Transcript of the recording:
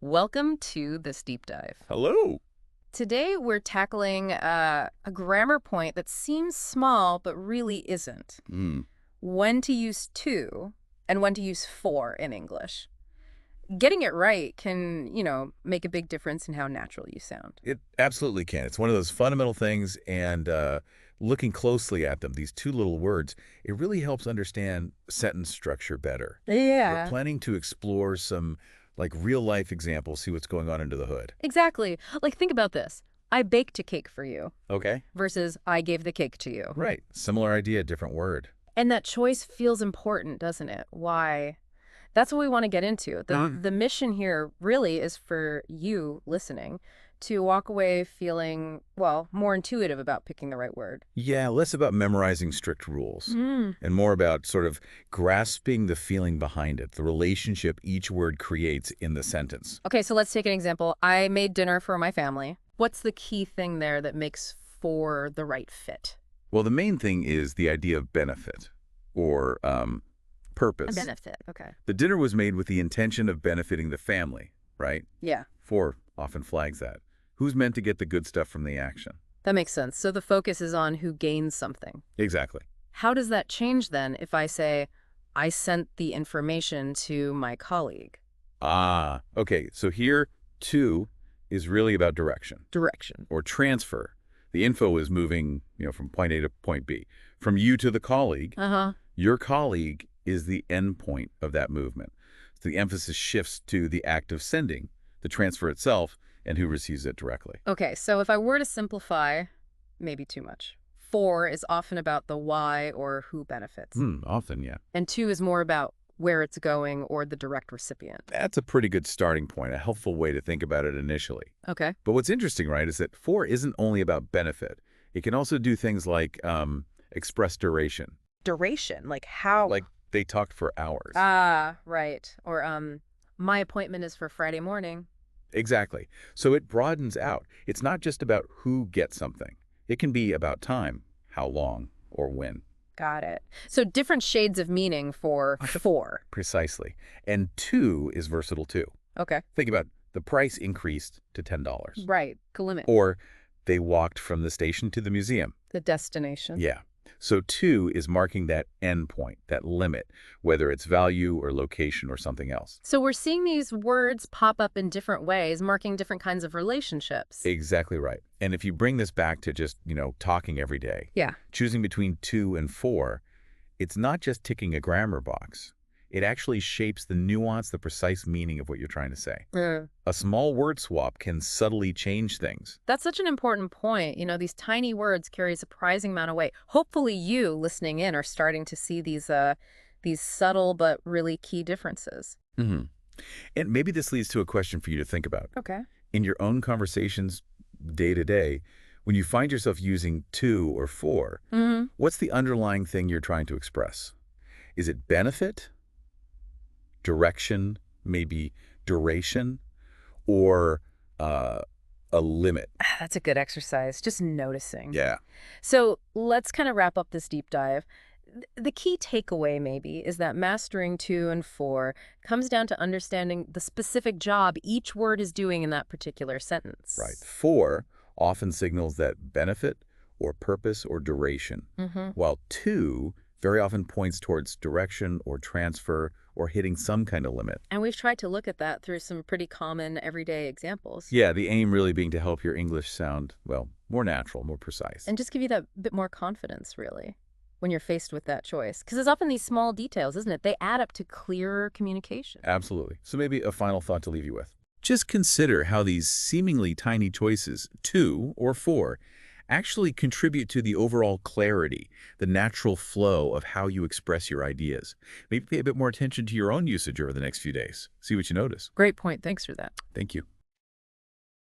Welcome to this deep dive. Hello. Today we're tackling a grammar point that seems small but really isn't. When to use to and when to use for in English. Getting it right can, make a big difference in how natural you sound. It absolutely can. It's one of those fundamental things, and looking closely at them, these two little words, it really helps understand sentence structure better. Yeah. We're planning to explore some real-life examples, see what's going on under the hood. Exactly. Like, think about this. I baked a cake for you Okay. versus I gave the cake to you. Right. Similar idea, different word. And that choice feels important, doesn't it? Why? That's what we want to get into. The mission here really is for you listening to walk away feeling, more intuitive about picking the right word. Yeah, less about memorizing strict rules and more about sort of grasping the feeling behind it, the relationship each word creates in the sentence. Okay, so let's take an example. I made dinner for my family. What's the key thing there that makes for the right fit? Well, the main thing is the idea of benefit or purpose. A benefit, okay. The dinner was made with the intention of benefiting the family, right? Yeah, For often flags that. Who's meant to get the good stuff from the action? that makes sense. So the focus is on who gains something. Exactly. How does that change then if I say, I sent the information to my colleague? Okay. So here, to is really about direction Direction. or transfer. The info is moving, from point A to point B. From you to the colleague, your colleague is the end point of that movement. So the emphasis shifts to the act of sending, the transfer itself, and who receives it directly. Okay, so if I were to simplify, maybe too much. For is often about the why or who benefits. Often, yeah. And to is more about where it's going or the direct recipient. That's a pretty good starting point, a helpful way to think about it initially. Okay. But what's interesting, right, is that for isn't only about benefit. It can also do things like express duration. Duration, like how? Like they talked for hours. Right. Or my appointment is for Friday morning. Exactly. So it broadens out. It's not just about who gets something. It can be about time, how long, or when. Got it. So different shades of meaning for. Precisely. And to is versatile too. Okay. Think about the price increased to $10. Right. Limit. Or they walked from the station to the museum. The destination. Yeah. So to is marking that end point, that limit, whether it's value or location or something else. So we're seeing these words pop up in different ways, marking different kinds of relationships. Exactly right. And if you bring this back to just, talking every day, Yeah. choosing between to and for, it's not just ticking a grammar box. It actually shapes the nuance, the precise meaning of what you're trying to say. A small word swap can subtly change things. That's such an important point. These tiny words carry a surprising amount of weight. Hopefully you, listening in, are starting to see these subtle but really key differences. And maybe this leads to a question for you to think about. Okay. In your own conversations day to day, when you find yourself using to or for, what's the underlying thing you're trying to express? Is it benefit, direction, maybe duration, or a limit? That's a good exercise, just noticing. Yeah. So let's kind of wrap up this deep dive. The key takeaway maybe is that mastering to and for comes down to understanding the specific job each word is doing in that particular sentence. Right. For often signals that benefit or purpose or duration, while to very often points towards direction or transfer or hitting some kind of limit. And we've tried to look at that through some pretty common everyday examples. Yeah, the aim really being to help your English sound, more natural, more precise. And just give you that bit more confidence, really, when you're faced with that choice. Because it's often these small details, isn't it? They add up to clearer communication. Absolutely. So maybe a final thought to leave you with. Just consider how these seemingly tiny choices, to or for, actually contribute to the overall clarity, the natural flow of how you express your ideas. Maybe pay a bit more attention to your own usage over the next few days. See what you notice. Great point. Thanks for that. Thank you.